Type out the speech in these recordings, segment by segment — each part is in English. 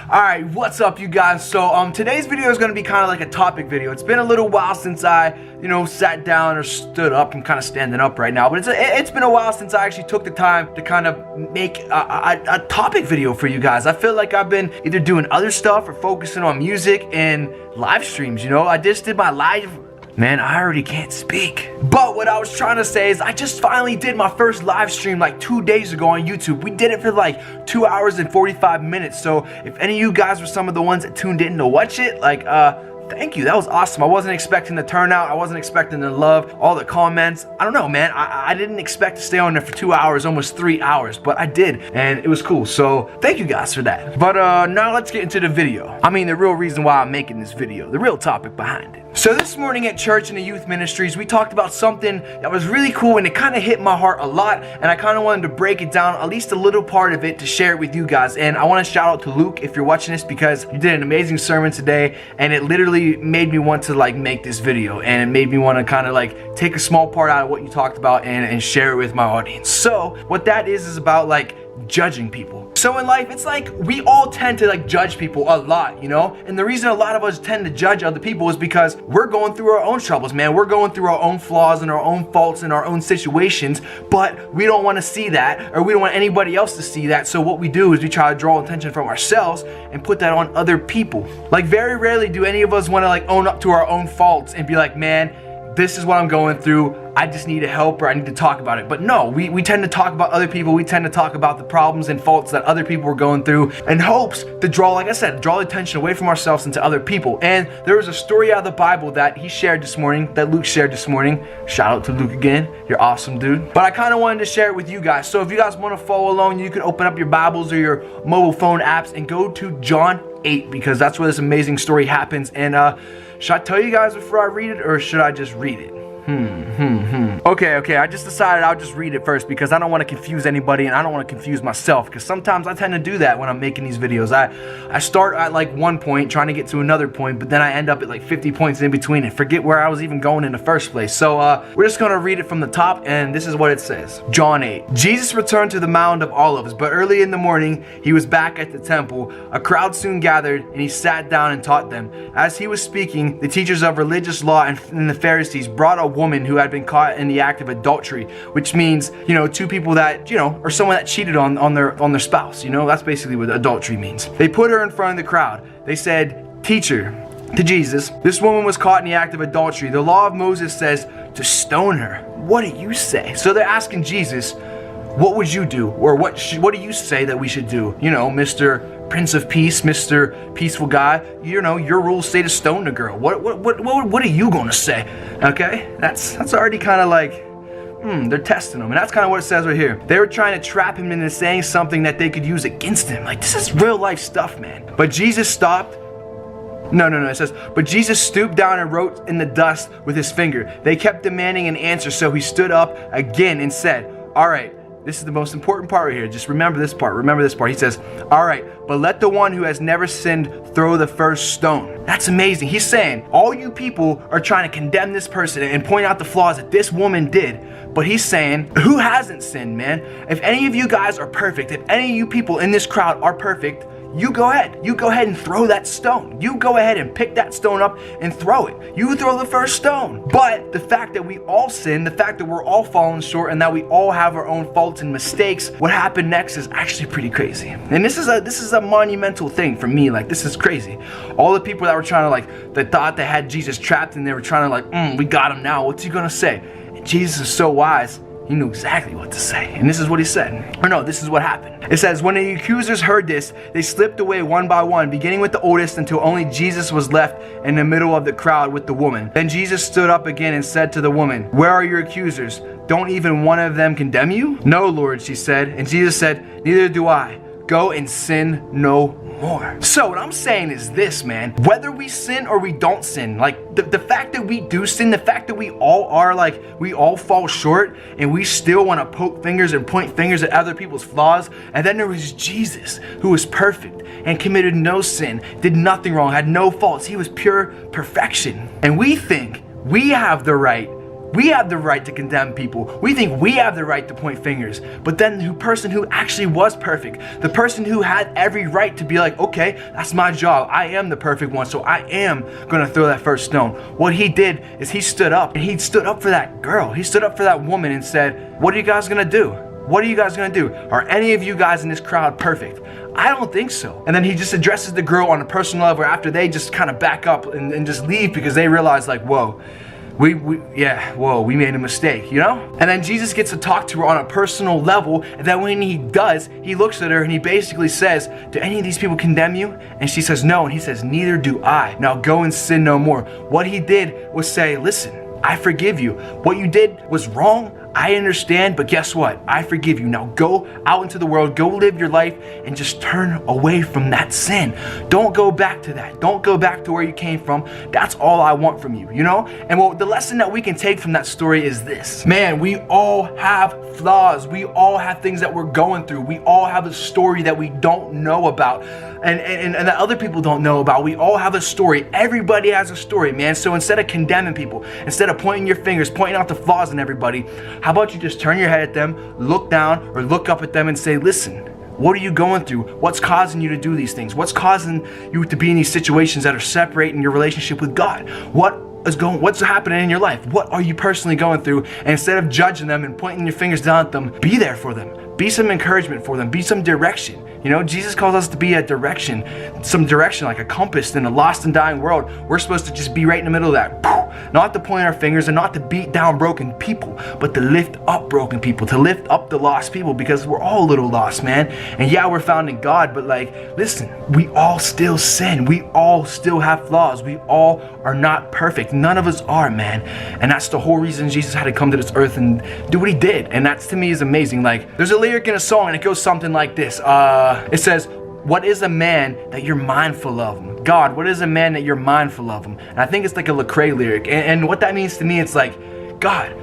Alright, what's up you guys? So today's video is going to be kind of like a topic video. It's been a little while since I, sat down or stood up. I'm kind of standing up right now, but it's been a while since I actually took the time to kind of make a topic video for you guys. I feel like I've been either doing other stuff or focusing on music and live streams, I just did my live... Man, I already can't speak. But what I was trying to say is I just finally did my first live stream like 2 days ago on YouTube. We did it for like 2 hours and 45 minutes. So if any of you guys were some of the ones that tuned in to watch it, thank you. That was awesome. I wasn't expecting the turnout. I wasn't expecting the love, all the comments. I don't know, man. I didn't expect to stay on there for 2 hours, almost 3 hours, but I did, and it was cool. So thank you guys for that. But now let's get into the video. I mean, the real reason why I'm making this video, the real topic behind it. So this morning at church in the youth ministries, we talked about something that was really cool, and it kind of hit my heart a lot, and I kind of wanted to break it down, at least a little part of it, to share it with you guys. And I want to shout out to Luke if you're watching this, because you did an amazing sermon today, and it literally made me want to make this video, and it made me want to kind of take a small part out of what you talked about and share it with my audience. So what that is about judging people. So in life, it's we all tend to judge people a lot, and the reason a lot of us tend to judge other people is because we're going through our own troubles, man. We're going through our own flaws and our own faults and our own situations, but we don't want to see that, or we don't want anybody else to see that. So what we do is we try to draw attention from ourselves and put that on other people. Very rarely do any of us want to own up to our own faults and be like, man, this is what I'm going through, I just need help, or I need to talk about it. But no, we tend to talk about other people. We tend to talk about the problems and faults that other people are going through in hopes to draw, like I said, draw attention away from ourselves into other people. And there was a story out of the Bible that he shared this morning, that Luke shared this morning. Shout out to Luke again, you're awesome, dude. But I kind of wanted to share it with you guys. So if you guys want to follow along, you can open up your Bibles or your mobile phone apps and go to John 8, because that's where this amazing story happens. And should I tell you guys before I read it, or should I just read it? Okay, I just decided I'll just read it first, because I don't want to confuse anybody, and I don't want to confuse myself, because sometimes I tend to do that when I'm making these videos. I start at one point trying to get to another point, but then I end up at 50 points in between and forget where I was even going in the first place. So we're just going to read it from the top, and this is what it says. John 8. Jesus returned to the Mount of Olives, but early in the morning he was back at the temple. A crowd soon gathered, and he sat down and taught them. As he was speaking, the teachers of religious law and the Pharisees brought a woman who had been caught in the act of adultery, which means, two people that, or someone that cheated on their spouse. That's basically what adultery means. They put her in front of the crowd. They said, "Teacher," to Jesus, "this woman was caught in the act of adultery. The law of Moses says to stone her. What do you say?" So they're asking Jesus, what would you do? Or what do you say that we should do? Mr. Prince of Peace, Mr. Peaceful Guy, your rules say to stone the girl. What are you gonna say? Okay, that's already kind of they're testing him, and that's kind of what it says right here. They were trying to trap him into saying something that they could use against him. This is real life stuff, man. But Jesus stopped. No, it says, but Jesus stooped down and wrote in the dust with his finger. They kept demanding an answer, so he stood up again and said, "All right." This is the most important part right here. Just remember this part. Remember this part. He says, "All right, but let the one who has never sinned throw the first stone." That's amazing. He's saying, all you people are trying to condemn this person and point out the flaws that this woman did. But he's saying, who hasn't sinned, man? If any of you guys are perfect, if any of you people in this crowd are perfect, you go ahead. You go ahead and throw that stone. You go ahead and pick that stone up and throw it. You throw the first stone. But the fact that we all sin, the fact that we're all falling short, and that we all have our own faults and mistakes, what happened next is actually pretty crazy. And this is a monumental thing for me. This is crazy. All the people that were trying to that thought they had Jesus trapped, and they were trying to we got him now. What's he gonna say? And Jesus is so wise. He knew exactly what to say. And this is what he said. Or no, this is what happened. It says, when the accusers heard this, they slipped away one by one, beginning with the oldest, until only Jesus was left in the middle of the crowd with the woman. Then Jesus stood up again and said to the woman, "Where are your accusers? Don't even one of them condemn you?" "No, Lord," she said. And Jesus said, "Neither do I. Go and sin no more." So what I'm saying is this, man. Whether we sin or we don't sin, the fact that we do sin, the fact that we all are we all fall short, and we still want to poke fingers and point fingers at other people's flaws. And then there was Jesus, who was perfect and committed no sin, did nothing wrong, had no faults. He was pure perfection. And we think we have the right we have the right to condemn people. We think we have the right to point fingers. But then the person who actually was perfect, the person who had every right to be like, okay, that's my job. I am the perfect one, so I am gonna throw that first stone. What he did is he stood up, and he stood up for that girl. He stood up for that woman and said, what are you guys gonna do? What are you guys gonna do? Are any of you guys in this crowd perfect? I don't think so. And then he just addresses the girl on a personal level after they just kind of back up and just leave because they realize like, whoa, we made a mistake, you know? And then Jesus gets to talk to her on a personal level, and then when he does, he looks at her and he basically says, do any of these people condemn you? And she says, no, and he says, neither do I. Now go and sin no more. What he did was say, listen, I forgive you. What you did was wrong. I understand, but guess what? I forgive you. Now go out into the world, go live your life, and just turn away from that sin. Don't go back to that. Don't go back to where you came from. That's all I want from you, you know? And well, the lesson that we can take from that story is this. Man, we all have flaws. We all have things that we're going through. We all have a story that we don't know about and that other people don't know about. We all have a story. Everybody has a story, man. So instead of condemning people, instead of pointing your fingers, pointing out the flaws in everybody, how about you just turn your head at them, look down or look up at them and say, listen, what are you going through? What's causing you to do these things? What's causing you to be in these situations that are separating your relationship with God? What's happening in your life? What are you personally going through? And instead of judging them and pointing your fingers down at them, be there for them. Be some encouragement for them. Be some direction. You know, Jesus calls us to be a direction, some direction like a compass in a lost and dying world. We're supposed to just be right in the middle of that. Not to point our fingers and not to beat down broken people, but to lift up broken people, to lift up the lost people, because we're all a little lost, man. And yeah, we're found in God, but like, listen, we all still sin. We all still have flaws. We all are not perfect. None of us are, man. And that's the whole reason Jesus had to come to this earth and do what he did. And that to me is amazing. Like, there's a lyric in a song and it goes something like this. It says, what is a man that you're mindful of him? God, what is a man that you're mindful of him? And I think it's like a Lecrae lyric. And what that means to me, it's like, God,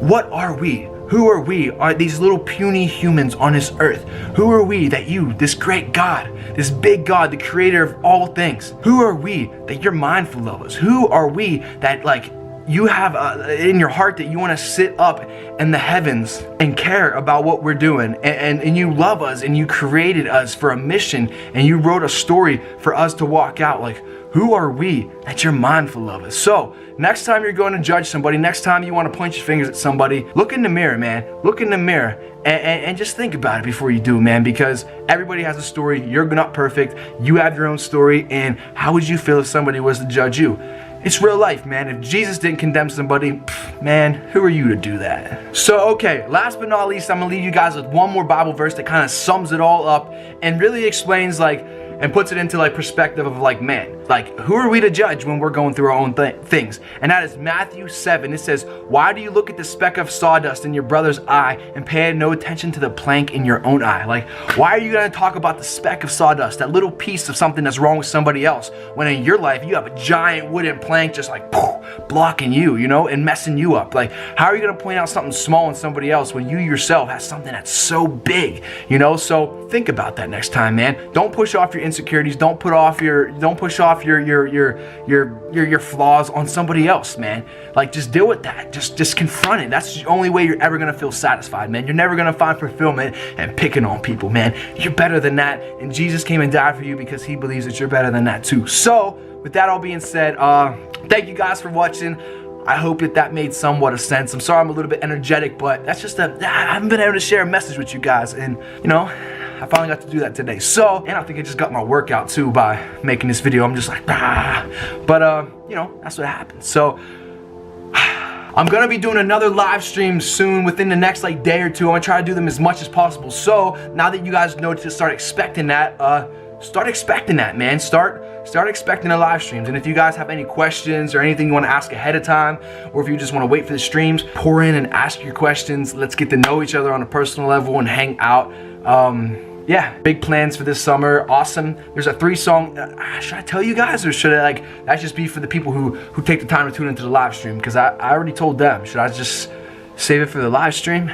what are we? Who are we? Are these little puny humans on this earth? Who are we that you, this great God, this big God, the creator of all things, who are we that you're mindful of us? Who are we that like you have in your heart that you want to sit up in the heavens and care about what we're doing, and you love us and you created us for a mission and you wrote a story for us to walk out? Like, who are we that you're mindful of us? So next time you're going to judge somebody, next time you want to point your fingers at somebody, look in the mirror, man. Look in the mirror and just think about it before you do, man, because everybody has a story. You're not perfect. You have your own story. And how would you feel if somebody was to judge you? It's real life, man. If Jesus didn't condemn somebody, man, who are you to do that? So, okay, last but not least, I'm gonna leave you guys with one more Bible verse that kind of sums it all up and really explains like, and puts it into like perspective of like, man, like who are we to judge when we're going through our own things? And that is Matthew 7. It says, why do you look at the speck of sawdust in your brother's eye and pay no attention to the plank in your own eye? Like, why are you gonna talk about the speck of sawdust, that little piece of something that's wrong with somebody else, when in your life you have a giant wooden plank just like blocking you, you know, and messing you up? Like, how are you gonna point out something small in somebody else when you yourself have something that's so big, you know? So think about that next time, man. Don't push off your insecurities. Don't push off your flaws on somebody else, man. Like, just deal with that. Just confront it. That's the only way you're ever gonna feel satisfied, man. You're never gonna find fulfillment and picking on people, man. You're better than that, and Jesus came and died for you because he believes that you're better than that too. So with that all being said, thank you guys for watching. I hope that made somewhat of sense. I'm sorry I'm a little bit energetic, but that's just I haven't been able to share a message with you guys, and you know, I finally got to do that today. So, and I think I just got my workout too by making this video. I'm just like, but you know, that's what happens. So I'm gonna be doing another live stream soon, within the next like day or two. I'm gonna try to do them as much as possible. So now that you guys know to start expecting that, man. Start expecting the live streams. And if you guys have any questions or anything you want to ask ahead of time, or if you just want to wait for the streams, pour in and ask your questions. Let's get to know each other on a personal level and hang out. Yeah, big plans for this summer. Awesome. There's a 3-song. Should I tell you guys, or should I like that just be for the people who take the time to tune into the live stream? Because I already told them. Should I just save it for the live stream?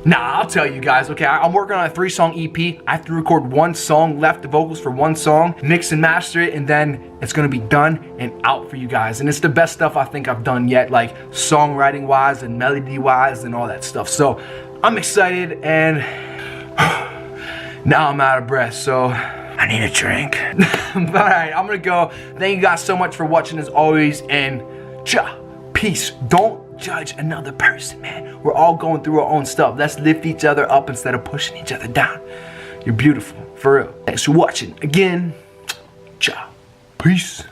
Nah, I'll tell you guys, okay, I'm working on a 3-song EP. I have to record 1 song, left the vocals for 1 song, mix and master it, and then it's gonna be done and out for you guys. And it's the best stuff I think I've done yet, like songwriting wise and melody wise and all that stuff. So I'm excited, and now I'm out of breath, so I need a drink. But alright, I'm gonna go. Thank you guys so much for watching as always, and peace. Don't judge another person, man. We're all going through our own stuff. Let's lift each other up instead of pushing each other down. You're beautiful, for real. Thanks for watching again. Ciao. Peace.